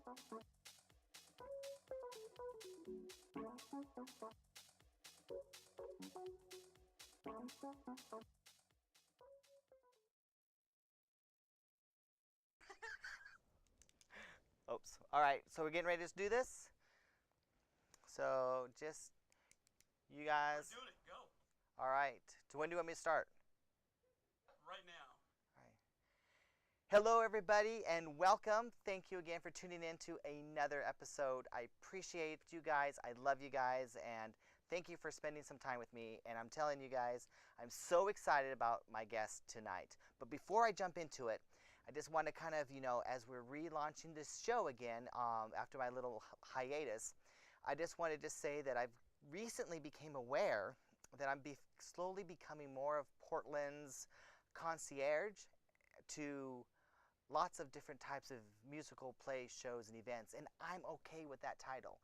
Oops. All right, so we're getting ready to do this. So just you guys. We're doing it. Go. All right. So when do you want me to start? Right now. All right. Hello, everybody, and welcome. Thank you again for tuning in to another episode. I appreciate you guys. I love you guys, and thank you for spending some time with me. And I'm telling you guys, I'm so excited about my guest tonight. But before I jump into it, I just want to kind of, as we're relaunching this show again after my little hiatus, I just wanted to say that I've recently became aware that I'm slowly becoming more of Portland's concierge to lots of different types of musical plays, shows, and events, and I'm okay with that title.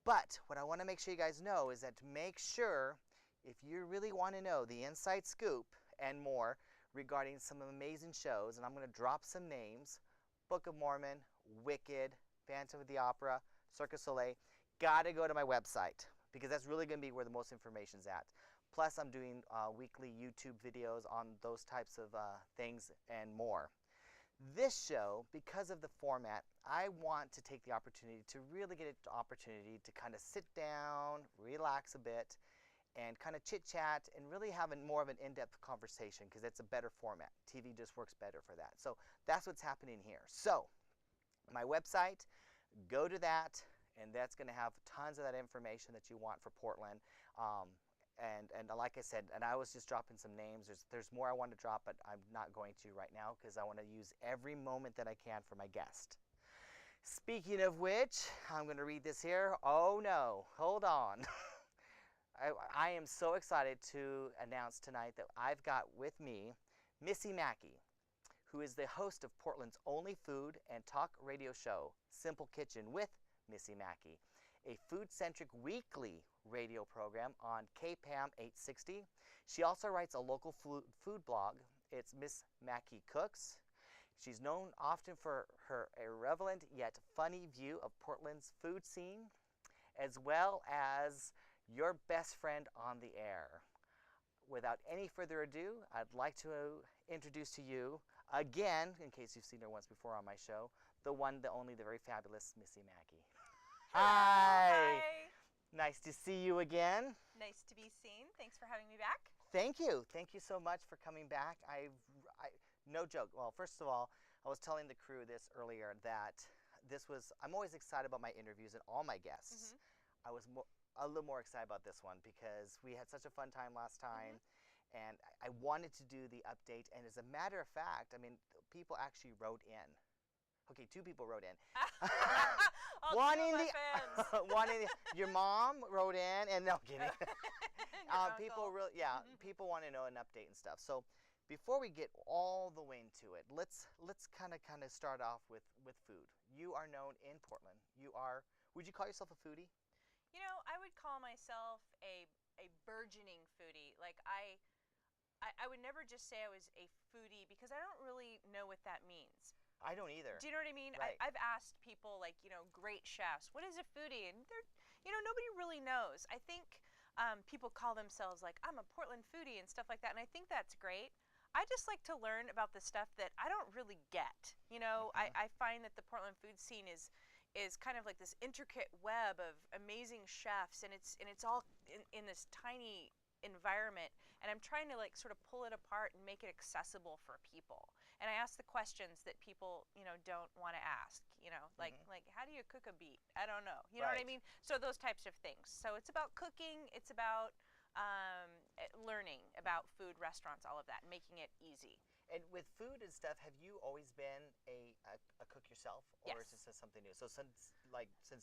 But what I want to make sure you guys know is that to make sure, if you really want to know the inside scoop and more regarding some amazing shows, and I'm going to drop some names: Book of Mormon, Wicked, Phantom of the Opera, Cirque du Soleil, gotta go to my website because that's really going to be where the most information's at. Plus, I'm doing weekly YouTube videos on those types of things and more. This show, because of the format, I want to take the opportunity to really get an opportunity to kind of sit down, relax a bit, and kind of chit-chat and really have more of an in-depth conversation because it's a better format. TV just works better for that. So that's what's happening here. So my website, go to that, and that's going to have tons of that information that you want for Portland. And like I said, and I was just dropping some names. There's more I want to drop, but I'm not going to right now because I want to use every moment that I can for my guest. Speaking of which, I'm going to read this here. Oh no, hold on. I am so excited to announce tonight that I've got with me Missy Maki, who is the host of Portland's only food and talk radio show, Simple Kitchen with Missy Maki, a food-centric weekly radio program on KPAM 860. She also writes a local food blog. It's Miss Maki Cooks. She's known often for her irreverent yet funny view of Portland's food scene, as well as your best friend on the air. Without any further ado, I'd like to introduce to you, again, in case you've seen her once before on my show, the one, the only, the very fabulous Missy Maki. Hi. Nice to see you again. Nice to be seen. Thanks for having me back. Thank you. Thank you so much for coming back. No joke. Well, first of all, I was telling the crew this earlier that I'm always excited about my interviews and all my guests. I was a little more excited about this one because we had such a fun time last time, and I wanted to do the update. And as a matter of fact, I mean, people actually wrote in. Okay, 2 people wrote in. Your mom wrote in, and no kidding. People people want to know an update and stuff. So before we get all the way into it, let's kind of start off with food. You are known in Portland. Would you call yourself a foodie? You know, I would call myself a burgeoning foodie. Like I would never just say I was a foodie because I don't really know what that means. I don't either. Do you know what I mean? Right. I've asked people, like, great chefs, what is a foodie? And nobody really knows. I think people call themselves like, I'm a Portland foodie and stuff like that. And I think that's great. I just like to learn about the stuff that I don't really get. I find that the Portland food scene is kind of like this intricate web of amazing chefs, and it's all in this tiny environment, and I'm trying to like sort of pull it apart and make it accessible for people. And I ask the questions that people don't want to ask, like how do you cook a beet? I don't know, you know what I mean? So those types of things. So it's about cooking, it's about learning about food, restaurants, all of that, and making it easy. And with food and stuff, have you always been a cook yourself, or Yes. is this something new? So since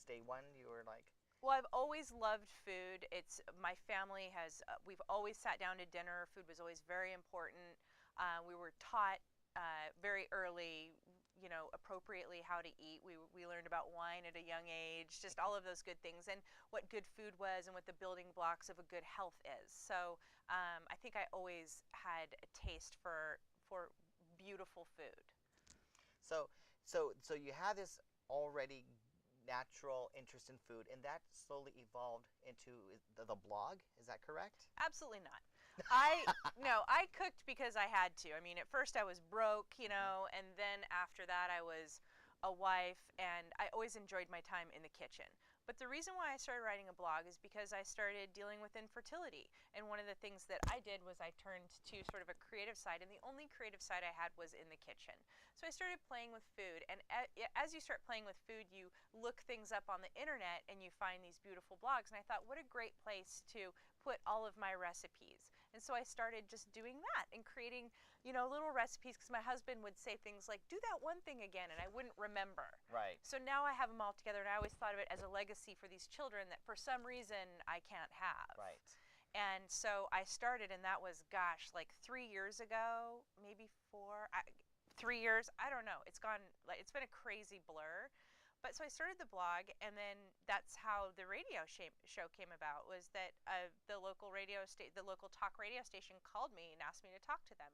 day one, you were like. Well, I've always loved food. It's my family has. We've always sat down to dinner. Food was always very important. We were taught very early, appropriately how to eat. We learned about wine at a young age, just all of those good things, and what good food was, and what the building blocks of a good health is. So I think I always had a taste for beautiful food. So you have this already natural interest in food, and that slowly evolved into the blog. Is that correct? Absolutely not. I no, I cooked because I had to. I mean, at first I was broke, and then after that I was a wife, and I always enjoyed my time in the kitchen. But the reason why I started writing a blog is because I started dealing with infertility. And one of the things that I did was I turned to sort of a creative side, and the only creative side I had was in the kitchen. So I started playing with food, and as you start playing with food, you look things up on the internet and you find these beautiful blogs. And I thought, what a great place to put all of my recipes. And so I started just doing that and creating, little recipes, because my husband would say things like, do that one thing again, and I wouldn't remember. Right. So now I have them all together, and I always thought of it as a legacy for these children that for some reason I can't have. Right. And so I started, and that was, gosh, like 3 years ago, maybe 3 years. I don't know. It's been a crazy blur. But so I started the blog, and then that's how the radio show came about. Was that the local talk radio station called me and asked me to talk to them,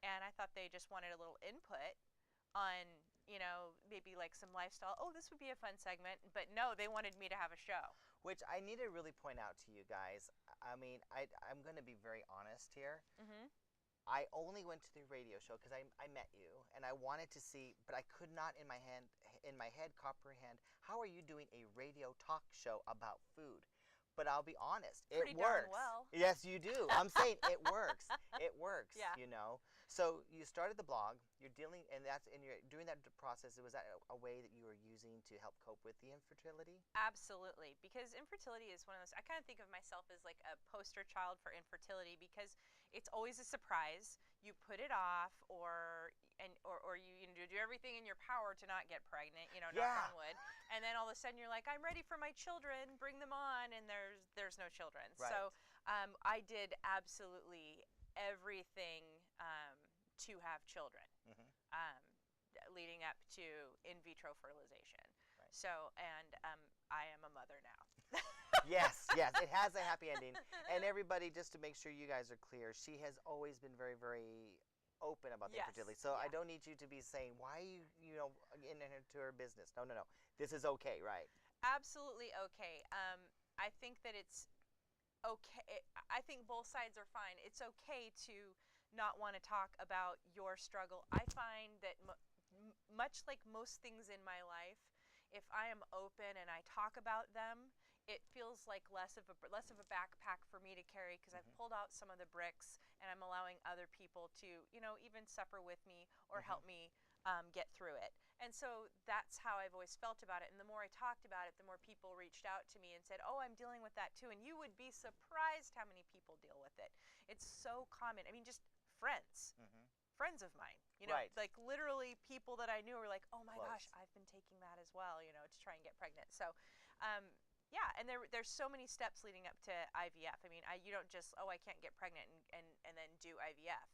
and I thought they just wanted a little input on maybe like some lifestyle. Oh, this would be a fun segment, but no, they wanted me to have a show. Which I need to really point out to you guys. I mean, I'm going to be very honest here. Mm-hmm. I only went to the radio show because I met you, and I wanted to see, but I could not in my head comprehend, how are you doing a radio talk show about food? But I'll be honest, Pretty it works. darn well. Yes, you do. I'm saying it works. It works. Yeah. So you started the blog. You're dealing, and you're doing that process. Was that a way that you were using to help cope with the infertility? Absolutely, because infertility is one of those. I kind of think of myself as like a poster child for infertility, because it's always a surprise. You put it off, or you do everything in your power to not get pregnant. Knock on wood. And then all of a sudden you're like, I'm ready for my children. Bring them on, and there's no children. Right. So I did absolutely everything to have children, leading up to in vitro fertilization. Right. So, and I am a mother now. Yes, it has a happy ending. And everybody, just to make sure you guys are clear, she has always been very, very open about the infertility. So I don't need you to be saying, why are you getting into her business? No. This is okay, right? Absolutely okay. I think that it's okay. I think both sides are fine. It's okay to not want to talk about your struggle. I find that much like most things in my life, if I am open and I talk about them, it feels like less of a backpack for me to carry, because I've pulled out some of the bricks, and I'm allowing other people to even suffer with me or help me get through it. And so that's how I've always felt about it. And the more I talked about it, the more people reached out to me and said, oh, I'm dealing with that too. And you would be surprised how many people deal with it. It's so common. I mean, just friends. Friends of mine, Right. like literally people that I knew were like, oh my Close. gosh, I've been taking that as well, to try and get pregnant. So, yeah, and there's so many steps leading up to IVF. I mean, you don't just, oh, I can't get pregnant and then do IVF.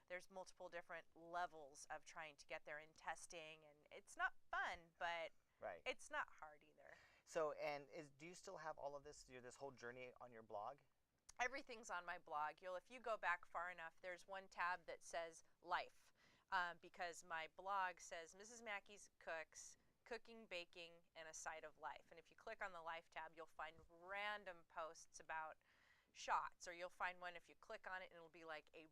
There's multiple different levels of trying to get there in testing, and it's not fun, but Right. it's not hard either. So, do you still have all of this whole journey on your blog? Everything's on my blog. If you go back far enough, there's one tab that says life, because my blog says Mrs. Maki's Cooks, Cooking, Baking, and a Side of Life. And if you click on the life tab, you'll find random posts about shots, or you'll find one if you click on it and it'll be like a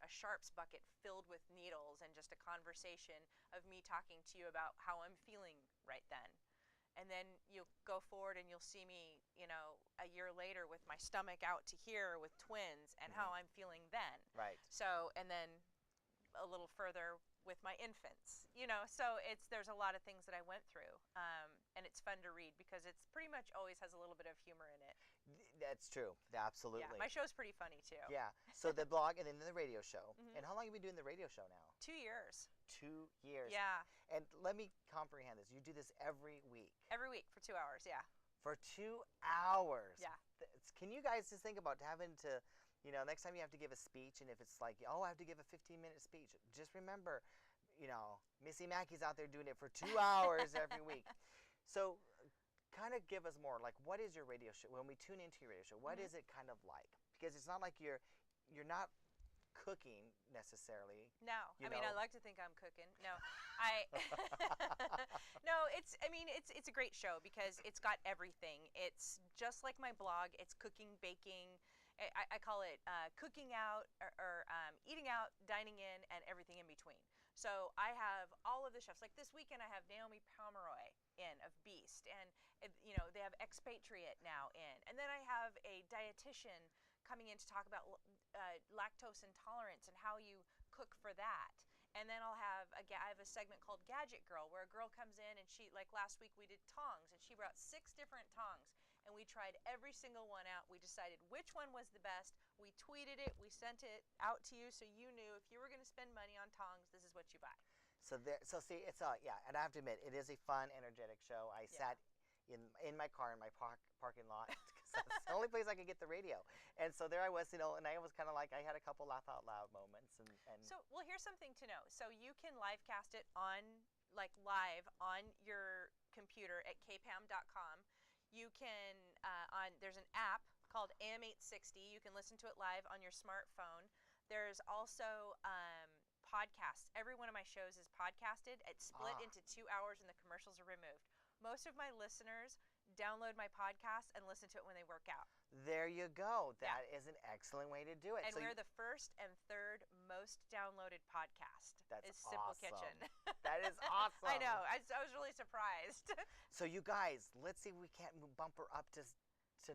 sharps bucket filled with needles, and just a conversation of me talking to you about how I'm feeling right then. And then you'll go forward and you'll see me, a year later with my stomach out to here with twins, and how I'm feeling then. Right. So, and then a little further with my infants, so there's a lot of things that I went through, and it's fun to read because it's pretty much always has a little bit of humor in it. That's true. Absolutely. Yeah, my show's pretty funny too. Yeah. So the blog, and then the radio show. And how long have you been doing the radio show now? 2 years. 2 years. Yeah. And let me comprehend this. You do this every week. Every week for 2 hours. Yeah. For 2 hours. Yeah. Can you guys just think about having to, next time you have to give a speech, and if it's like, oh, I have to give a 15-minute speech, just remember, Missy Maki's out there doing it for 2 hours every week. So kind of give us more, like, what is your radio show? When we tune into your radio show, what is it kind of like? Because it's not like you're not cooking necessarily. No, You I mean, I know? like to think I'm cooking. No, I no, it's I mean, it's a great show because it's got everything. It's just like my blog. It's cooking, baking. I call it cooking out or eating out, dining in, and everything in between. So I have all of the chefs. Like this weekend, I have Naomi Pomeroy in of Beast, and you know they have Expatriate now in, and then I have a dietitian coming in to talk about lactose intolerance and how you cook for that. And then I have a segment called Gadget Girl where a girl comes in and she, like last week we did tongs and she brought 6 different tongs and we tried every single one out. We decided which one was the best. We tweeted it, we sent it out to you so you knew if you were going to spend money on tongs, this is what you buy. So see, it's yeah, and I have to admit, it is a fun, energetic show. I sat in my car in my parking lot because that's the only place I could get the radio. And so there I was, you know, and I was kind of like, I had a couple laugh out loud moments. And So, well, here's something to know. So you can live cast it on, like live on your computer at kpam.com. You can, there's an app called AM860. You can listen to it live on your smartphone. There's also podcasts. Every one of my shows is podcasted. It's split into 2 hours and the commercials are removed. Most of my listeners download my podcast and listen to it when they work out. there you go. That is an excellent way to do it. And So we're the first and third most downloaded podcast. That's is Simple awesome. Kitchen. That is awesome. I know. I was really surprised. So you guys, let's see if we can't bump her up to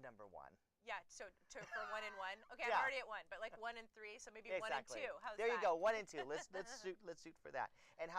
number 1. Yeah. So for 1 and 1. Okay, Yeah. I'm already at 1, but like 1 and 3. So maybe 1 and 2. How's there that? you go, 1 and 2. Let's shoot for that. And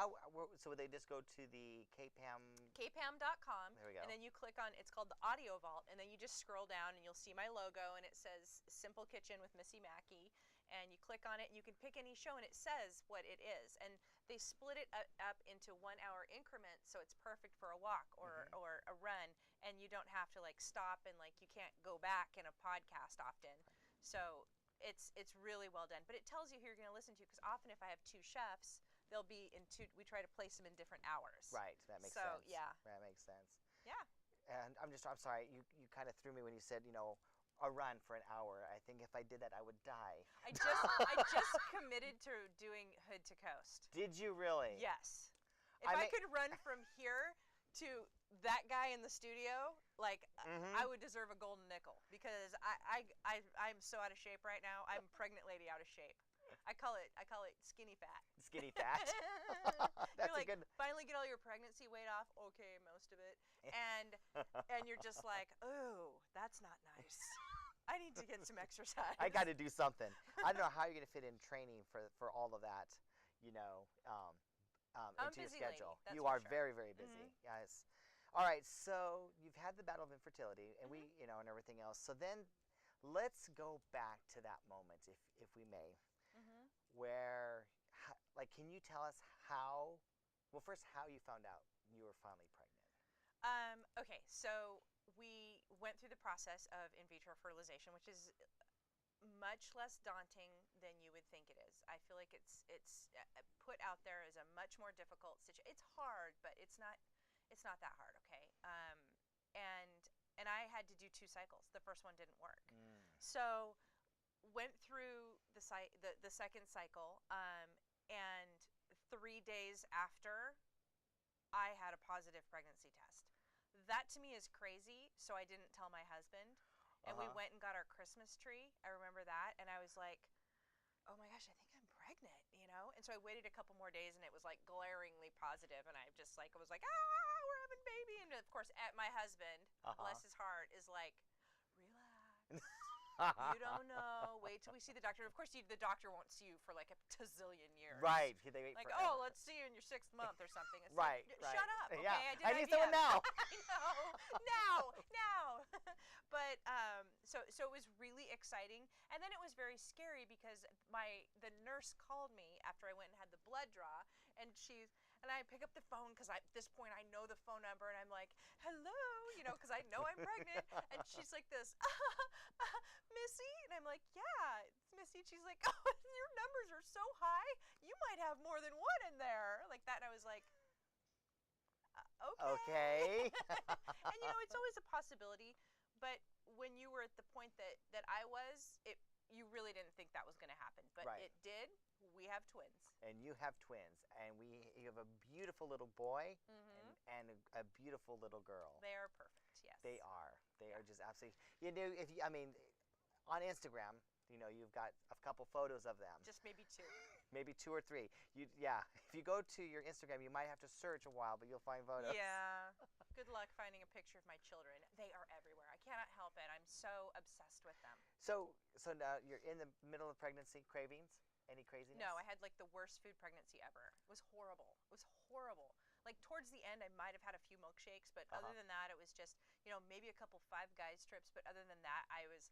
so would they just go to the KPAM? kpam.com. There we go. And then you click on, it's called the Audio Vault, and then you just scroll down and you'll see my logo and it says Simple Kitchen with Missy Maki. And you click on it and you can pick any show and it says what it is. And they split it up into 1 hour increments, so it's perfect for a walk or a run, and you don't have to like stop and like you can't go back in a podcast often. So it's really well done. But it tells you who you're going to listen to because often if I have 2 chefs, they'll be in 2. We try to place them in different hours. Right, that makes So, sense. yeah. That makes sense. Yeah. And I'm sorry, you kind of threw me when you said, you know, a run for an hour. I think if I did that, I would die. I just committed to doing Hood to Coast. Did you really? Yes. If I I mean- could run from here to that guy in the studio, like I would deserve a golden nickel because I'm so out of shape right now. I'm pregnant lady out of shape. I call it skinny fat. Skinny fat. That's You're like, a good. finally get all your pregnancy weight off. Okay, most of it. And you're just like, oh, that's not nice. I need to get some exercise. I got to do something. I don't know how you're going to fit in training for all of that, you know, I'm into your busy lady, schedule. that's You for are sure. very, very busy. Yes. All right. So you've had the battle of infertility, and we, you know, and everything else. So then, let's go back to that moment, if we may, where, like, can you tell us how? Well, first, how you found out you were finally pregnant. Okay, so we went through the process of in vitro fertilization, which is much less daunting than you would think it is. I feel like it's put out there as a much more difficult situation. It's hard, but it's not that hard. Okay, and I had to do 2 cycles. The first one didn't work, so went through the second cycle, and 3 days after, I had a positive pregnancy test. That to me is crazy, so I didn't tell my husband. And we went and got our Christmas tree. I remember that, and I was like, oh my gosh, I think I'm pregnant, you know? And so I waited a couple more days, and it was like glaringly positive, and I just like was like, we're having a baby. And of course, my husband, bless his heart, is like, relax. You don't know. Wait till we see the doctor. Of course, the doctor won't see you for like a tazillion years. Right. They wait Like, forever. let's see you in your 6th month or something. It's Right, like, right. Shut up. Okay, Yeah. I I need did someone IVF. now. I know. Now. But so it was really exciting, and then it was very scary because the nurse called me after I went and had the blood draw, and I pick up the phone because at this point I know the phone number, and I'm like, hello, you know, because I know I'm pregnant, and she's like this, Missy, and I'm like, yeah, it's Missy. And she's like, oh, your numbers are so high, you might have more than one in there, like that. And I was like, okay. And you know, it's always a possibility, but when you were at the point that I was, you really didn't think that was going to happen, but Right. it did. have twins. And you have twins, and you have a beautiful little boy and a beautiful little girl. They are perfect. Yes. They are. They are just absolutely. You know, I mean, on Instagram, you know, you've got a couple photos of them. Just maybe 2. Maybe 2 or 3. If you go to your Instagram, you might have to search a while, but you'll find photos. Yeah. Good luck finding a picture of my children. They are everywhere. I cannot help it. I'm so obsessed with them. So now you're in the middle of pregnancy. Cravings? Any craziness? No, I had like the worst food pregnancy ever. It was horrible. It was horrible. Like towards the end, I might have had a few milkshakes, but other than that, it was just, you know, maybe a couple Five Guys trips. But other than that, here's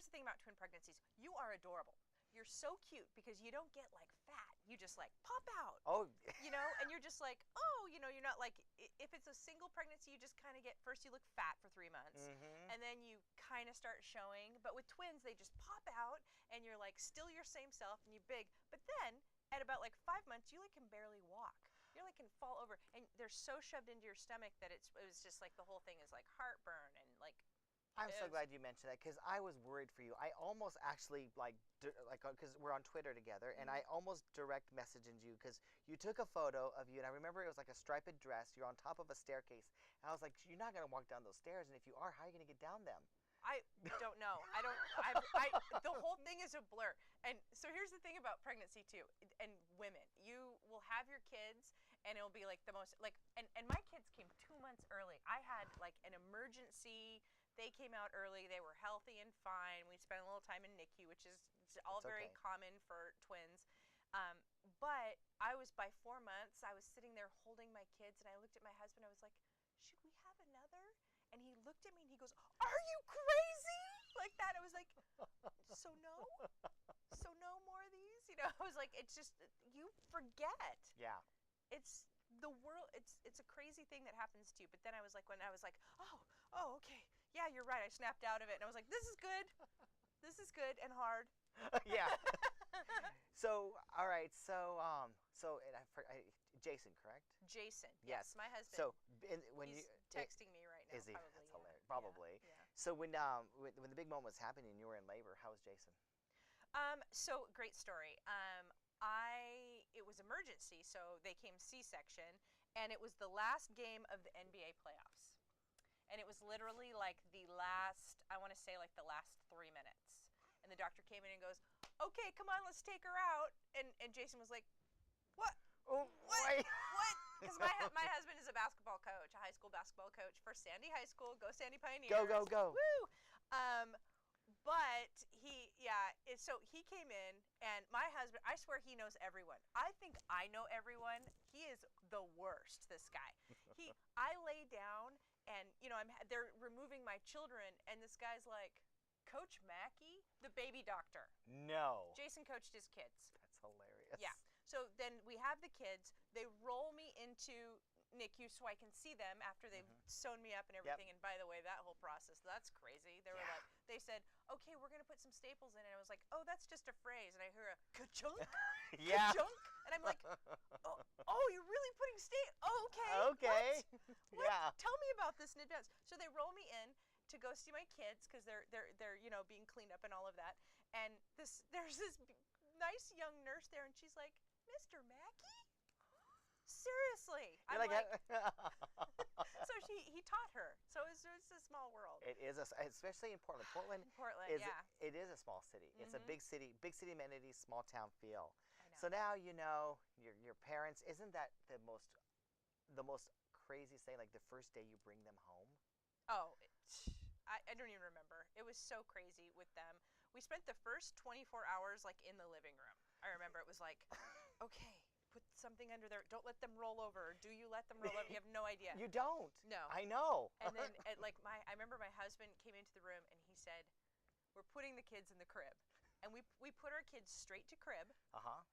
the thing about twin pregnancies. You are adorable. You're so cute because you don't get like fat. You just like pop out. Oh. You know, and you're just like, oh, you know, you're not like, if it's a single pregnancy, you just kind of get, first you look fat for 3 months, and then you kind of start showing. But with twins, they just pop out, and you're like still your same self, and you're big. But then at about like 5 months, you like can barely walk. You like can fall over, and they're so shoved into your stomach that it was just like the whole thing is like heartburn and like. I'm so glad you mentioned that because I was worried for you. I almost actually because we're on Twitter together, and I almost direct messaged you because you took a photo of you, and I remember it was like a striped dress. You're on top of a staircase, and I was like, you're not gonna walk down those stairs, and if you are, how are you gonna get down them? I don't know. The whole thing is a blur. And so here's the thing about pregnancy too, and women. You will have your kids, and it'll be like the most like, and my kids came 2 months early. I had like an emergency. They came out early. They were healthy and fine. We spent a little time in NICU, which is all very common for twins. But I was, by 4 months, I was sitting there holding my kids, and I looked at my husband. I was like, should we have another? And he looked at me, and he goes, are you crazy? Like that. I was like, so no more of these? You know, I was like, it's just, you forget. Yeah. It's the world. It's a crazy thing that happens to you. But then I was like, oh, okay. Yeah, you're right. I snapped out of it, and I was like, this is good. This is good and hard. Yeah. So, all right. So, Jason, correct? Jason. Yes. My husband. So, when he's texting me right now. Is he? Probably, That's hilarious. Yeah. Probably. Yeah. So when the big moment was happening, you were in labor. How was Jason? So great story. It was emergency, so they came C-section, and it was the last game of the NBA playoffs. And it was literally like the last, I want to say like the last 3 minutes. And the doctor came in and goes, okay, come on, let's take her out. And Jason was like, what? Oh, what? What? Because my husband is a basketball coach, a high school basketball coach for Sandy High School. Go Sandy Pioneers. Go, go, go. Woo! But so he came in, and my husband, I swear he knows everyone. I think I know everyone. He is the worst, this guy. I lay down, and, you know, they're removing my children, and this guy's like, Coach Maki, the baby doctor. No. Jason coached his kids. That's hilarious. Yeah. So then we have the kids. They roll me into NICU so I can see them after they've sewn me up and everything. Yep. And by the way, that whole process, that's crazy. They were like, they said, okay, we're going to put some staples in. And I was like, oh, that's just a phrase. And I hear a ka-chunk, yeah. ka-chunk. And I'm like, oh, you're really putting Oh, okay. Okay. What? Yeah. Tell me about this in advance. So they roll me in to go see my kids because they're you know, being cleaned up and all of that. And there's this nice young nurse there, and she's like, Mr. Maki? Seriously. You're I'm like so he taught her. So it's a small world. It is, especially in Portland. Portland, it is a small city. It's a big city amenities, small town feel. So now you know your parents. Isn't that the most craziest thing? Like the first day you bring them home. Oh, I don't even remember. It was so crazy with them. We spent the first 24 hours like in the living room. I remember it was like, okay, put something under there. Don't let them roll over. Do you let them roll over? You have no idea. You don't. No. I know. And then I remember my husband came into the room and he said, we're putting the kids in the crib. And we put our kids straight to crib.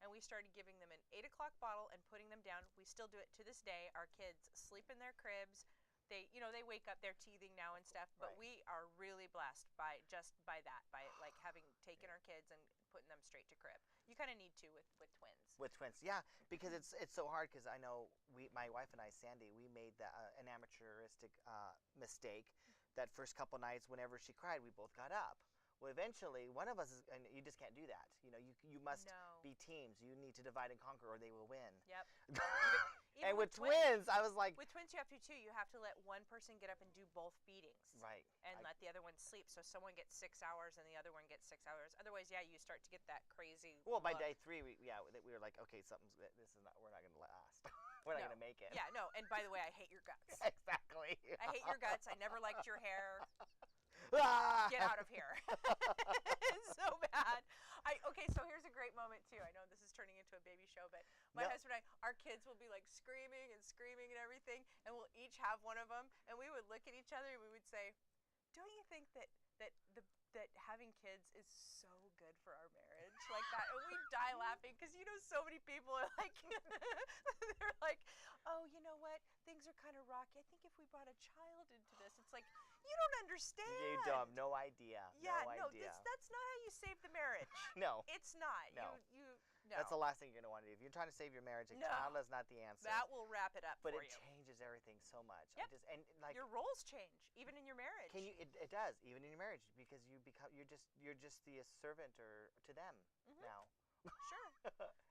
And we started giving them an 8 o'clock bottle and putting them down. We still do it to this day. Our kids sleep in their cribs. They wake up, they're teething now and stuff, but we are really blessed by that, like having taken our kids and putting them straight to crib. You kind of need to with twins. With twins, yeah, because it's so hard. Because I know my wife and I, Sandy, we made an amateuristic mistake. That first couple nights, whenever she cried, we both got up. Well, eventually, one of us is, and you just can't do that. You must No. be teams. You need to divide and conquer, or they will win. Yep. Even And with twins, I was like, with twins, you have to too. You have to let one person get up and do both feedings. right. And let the other one sleep. So someone gets 6 hours and the other one gets 6 hours. Otherwise, yeah, you start to get that crazy. Well, by look. day 3, we were like, okay, we're not going to last. We're not No. going to make it. Yeah, no. And by the way, I hate your guts. Exactly. I hate your guts. I never liked your hair. Ah! Get out of here. It's so bad. Okay, so here's a great moment too. I know this is turning into a baby show, but my No. husband and our kids will be like screaming and everything, and we'll each have one of them, and we would look at each other and we would say, "Don't you think that having kids is so good for our marriage like that?" And we die laughing because so many people are like, they're like, "Oh, you know what? Things are kind of rocky. I think if we brought a child into this," it's like, you don't understand. You don't have no idea. Yeah, no no, idea. that's not how you save the marriage. No. It's not. No. No. That's the last thing you're going to want to do. If you're trying to save your marriage, a No. child is not the answer. That will wrap it up But for it you. changes everything so much. Yep. Your roles change, even in your marriage. It does, even in your marriage, because you're just the servant or to them Mhm. now. Sure.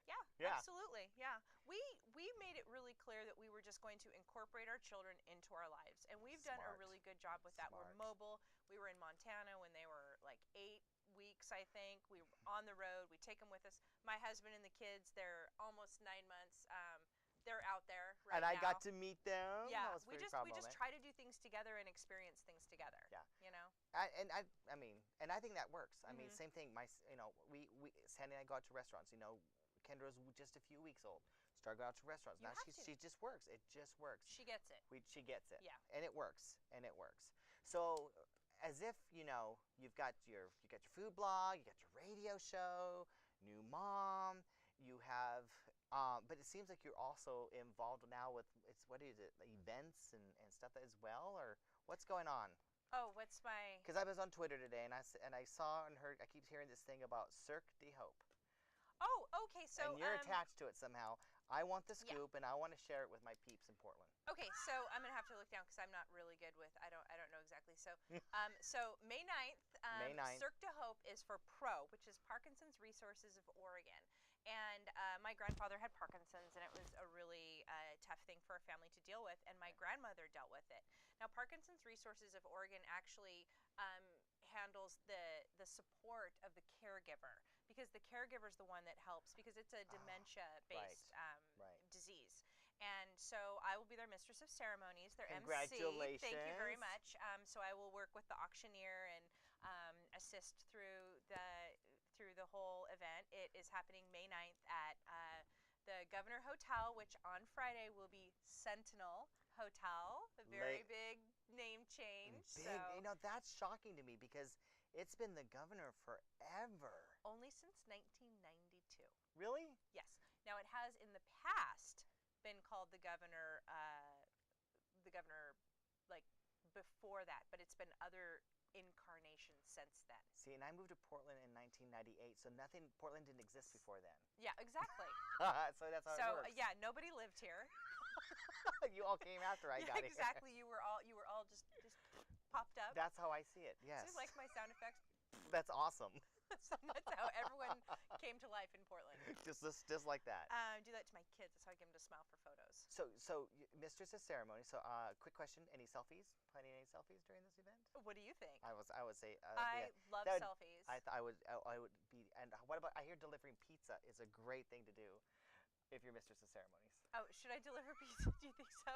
Yeah, Yeah. absolutely. Yeah. We made it really clear that we were just going to incorporate our children into our lives. And we've done a Smart. really good job with that. We're Smart. mobile. We were in Montana when they were like 8 weeks, I think. We were on the road. We take them with us. My husband and the kids, they're almost 9 months. They're out there right And I now. got to meet them. Yeah, That was a we pretty just proud we just moment. try to do things together and experience things together. Yeah. I think that works. I mean, Mhm. same thing. We Sandy and I go out to restaurants. Kendra's just a few weeks old. Start going out to restaurants. You Now have she just works. It just works. She gets it. She gets it. Yeah. And it works. So, as if you've got your food blog, you got your radio show, new mom. You have, but it seems like you're also involved now with what is it, events and stuff as well, or what's going on? Oh, what's my? Because I was on Twitter today and I saw and heard. I keep hearing this thing about Cirque de Hope. Oh, okay. So and you're attached to it somehow. I want the Yeah. scoop and I want to share it with my peeps in Portland. Okay, so I'm gonna have to look down because I'm not really good with. I don't know exactly. So May 9th, May 9th. Cirque de Hope is for PRO, which is Parkinson's Resources of Oregon. And my grandfather had Parkinson's, and it was a really tough thing for a family to deal with. And my grandmother dealt with it. Now, Parkinson's Resources of Oregon actually handles the support of the caregiver, because the caregiver is the one that helps, because it's a dementia-based Right. disease. And so I will be their mistress of ceremonies, their MC. Congratulations. Thank you very much. So I will work with the auctioneer and assist through the whole event. It is happening May 9th at the Governor Hotel, which on Friday will be Sentinel Hotel, a very big name change. Big. So That's shocking to me because it's been the governor forever. only since 1992. Really? Yes. Now it has in the past been called the governor like before that, but it's been other incarnations since then. See, and I moved to Portland in 1998, so Portland didn't exist before then. Yeah, exactly. So that's how So it works. yeah, nobody lived here. You all came after I Yeah, got here. exactly. You were all just popped up. That's how I see it. Yes. So you like my sound effects? That's awesome. So that's how everyone came to life in Portland. just like that. Do that to my kids. That's how I get them to smile for photos. So mistress of ceremony. So, quick question: any selfies? Planning any selfies during this event? What do you think? I would say. I love that would- selfies. I would be. And what about? I hear delivering pizza is a great thing to do, if you're mistress of ceremonies. Oh, should I deliver pizza? Do you think so?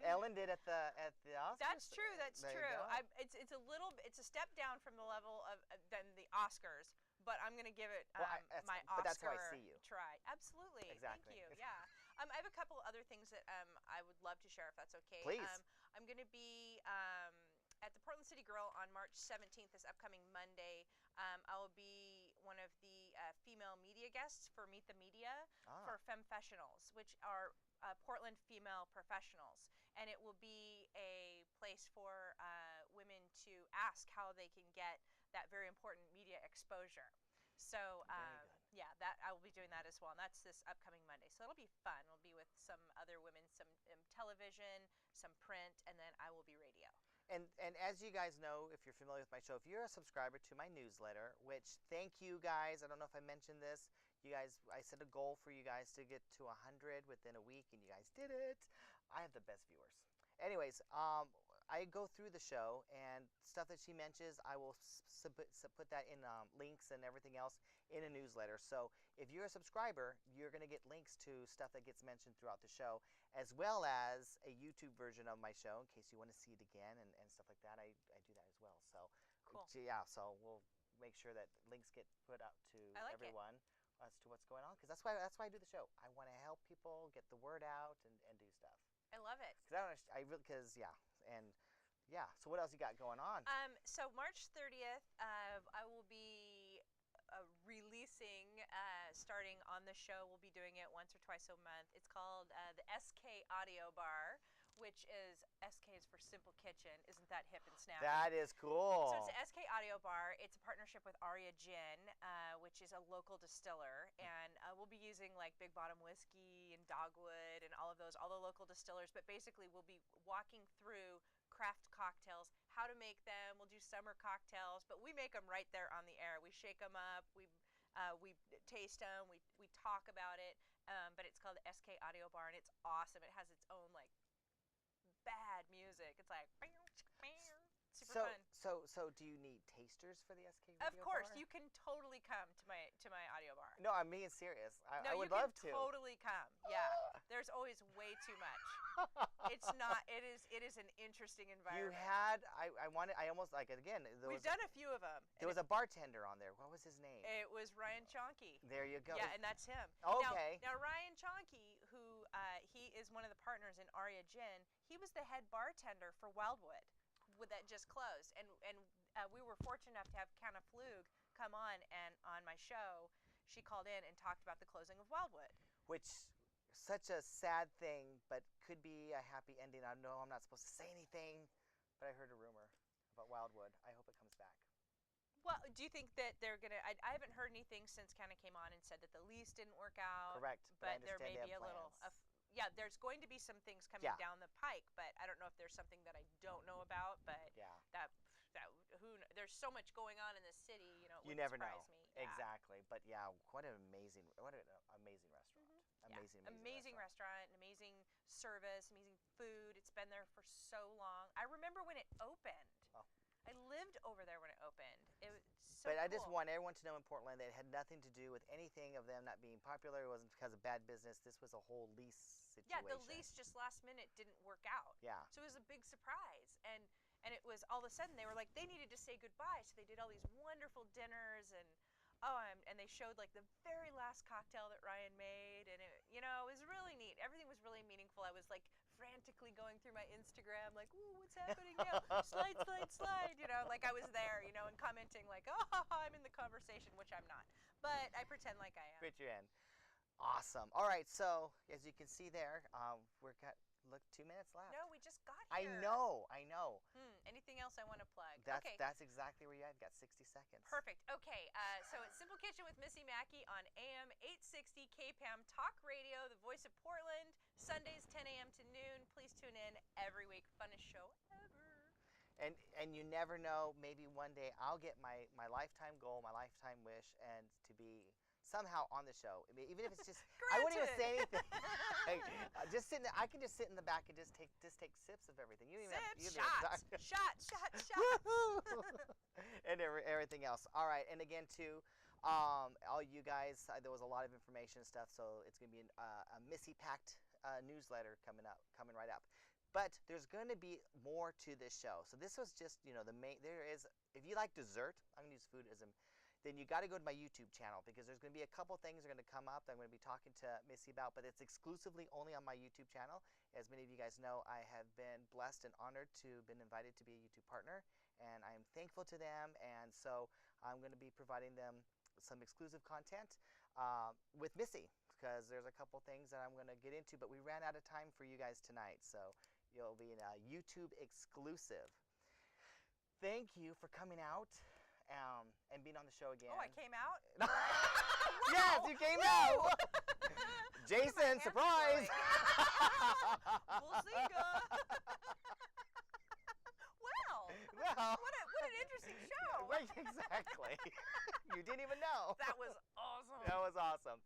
Ellen did at the Oscars. That's true. That's There you true. go. It's a step down from the level of than the Oscars, but I'm gonna give it Well, my but Oscar that's how I see you. try. Absolutely. Exactly. Thank you. Yeah. I have a couple other things that I would love to share if that's okay. Please. I'm gonna be at the Portland City Grill on March 17th, this upcoming Monday. I will be one of the female media guests for Meet the Media for Femfessionals, which are Portland female professionals. And it will be a place for women to ask how they can get that very important media exposure. So, Very good. yeah, that I will be doing that as this wall, and that's this upcoming Monday. So it'll be fun. It'll be with some other women, some television, some print, and then I will be radio. And as you guys know, if you're familiar with my show, if you're a subscriber to my newsletter, which thank you guys. I don't know if I mentioned this. You guys, I set a goal for you guys to get to 100 within a week, and you guys did it. I have the best viewers. Anyways, I go through the show, and stuff that she mentions, I will put that in links and everything else in a newsletter. So if you're a subscriber, you're going to get links to stuff that gets mentioned throughout the show, as well as a YouTube version of my show in case you want to see it again and stuff like that. I do that as well. So Cool. Yeah, so we'll make sure that links get put out to everyone as to what's going on, because that's why I do the show. I want to help people get the word out and do stuff. I love it. So what else you got going on? So March 30th, I will be releasing, starting on the show. We'll be doing it once or twice a month. It's called the SK Audio Bar, which is SK is for Simple Kitchen. Isn't that hip and snappy? That is cool. So it's the SK Audio Bar. It's a partnership with Aria Gin, which is a local distiller, and we'll be using like Big Bottom Whiskey and Dogwood and all of those, all the local distillers. But basically, we'll be walking through craft cocktails, how to make them. We'll do summer cocktails, but we make them right there on the air. We shake them up, we taste them, we talk about it. But it's called the SK Audio Bar, and it's awesome. It has its own like bad music. It's like super fun. So do you need tasters for the SK Radio Of course, Bar? you can totally come to my audio bar. No, I'm being serious. I would you love can to. Totally come. Yeah, there's always way too much. It's not. It is an interesting environment. You had. I wanted. I almost like again. We've done a few of them. There was a bartender on there. What was his name? It was Ryan Chonky. There you go. Yeah, and that's him. Okay. Now Ryan Chonky, who he is one of the partners in Aria Gin. He was the head bartender for Wildwood, that just closed, and we were fortunate enough to have Canna Flug come on my show. She called in and talked about the closing of Wildwood, which such a sad thing, but could be a happy ending. I know I'm not supposed to say anything, but I heard a rumor about Wildwood. I hope it comes back. Well, do you think that they're gonna? I haven't heard anything since Canna came on and said that the lease didn't work out. Correct, but there may be a little. Yeah, there's going to be some things coming down the pike, but I don't know if there's something that I don't know about. But there's so much going on in the city, you know. It You wouldn't never know. surprise me. Yeah. Exactly, but yeah, what an amazing restaurant. Amazing restaurant, amazing service, amazing food. It's been there for so long. I remember when it opened. Oh. I lived over there when it opened. It was so But cool. I just want everyone to know in Portland that it had nothing to do with anything of them not being popular. It wasn't because of bad business. This was a whole lease situation. Yeah, the lease just last minute didn't work out. Yeah. So it was a big surprise. And it was all of a sudden they were like, they needed to say goodbye. So they did all these wonderful dinners and they showed like the very last cocktail that Ryan made, and it was really neat. Everything was really meaningful. I was like frantically going through my Instagram, like, ooh, what's happening now? Slide, slide, slide. Like I was there, and commenting like, oh, I'm in the conversation, which I'm not, but I pretend like I am. But you're in. Awesome. All right. So as you can see there, we're got 2 minutes left. No, we just got I here. know. Anything else I want to plug? Okay. That's exactly where you had got 60 seconds. Perfect. Okay, so it's Simple Kitchen with Missy Maki on AM 860 KPAM Talk Radio, the voice of Portland, Sundays 10 a.m. to noon. Please tune in every week. Funnest show ever. And you never know, maybe one day I'll get my lifetime goal, my lifetime wish, and to be somehow on the show. I mean, even if it's just, I wouldn't even say anything. Just sitting there, I can just sit in the back and just take sips of everything. You don't even have shots. And everything else. All right, and again too, all you guys, there was a lot of information and stuff, so it's gonna be a Missy packed newsletter coming right up. But there's going to be more to this show. So this was just, the main. There is, if you like dessert, I'm going to use foodism, then you got to go to my YouTube channel, because there's going to be a couple things that are going to come up that I'm going to be talking to Missy about, but it's exclusively only on my YouTube channel. As many of you guys know, I have been blessed and honored to have been invited to be a YouTube partner, and I am thankful to them. And so I'm going to be providing them some exclusive content with Missy, because there's a couple things that I'm going to get into, but we ran out of time for you guys tonight, so you'll be in a YouTube exclusive. Thank you for coming out and being on the show again. Oh, I came out? Yes, you came Woo! out. Jason, hands surprise. Bullsinga. Well, Well, what an interesting show. right, exactly. You didn't even know. That was awesome. That was awesome.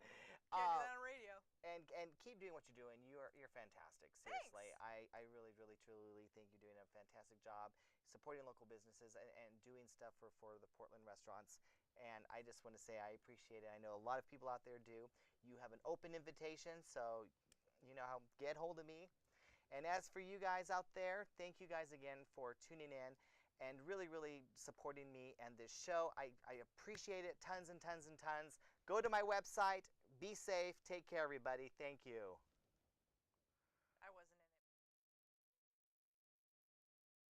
Can't do that on radio. And keep doing what you're doing. You're fantastic. Seriously, Thanks. I really, really, truly think you're doing a fantastic job supporting local businesses and doing stuff for the Portland restaurants. And I just want to say I appreciate it. I know a lot of people out there do. You have an open invitation, so you know how, get hold of me. And as for you guys out there, thank you guys again for tuning in and really, really supporting me and this show. I appreciate it tons and tons and tons. Go to my website. Be safe. Take care, everybody. Thank you.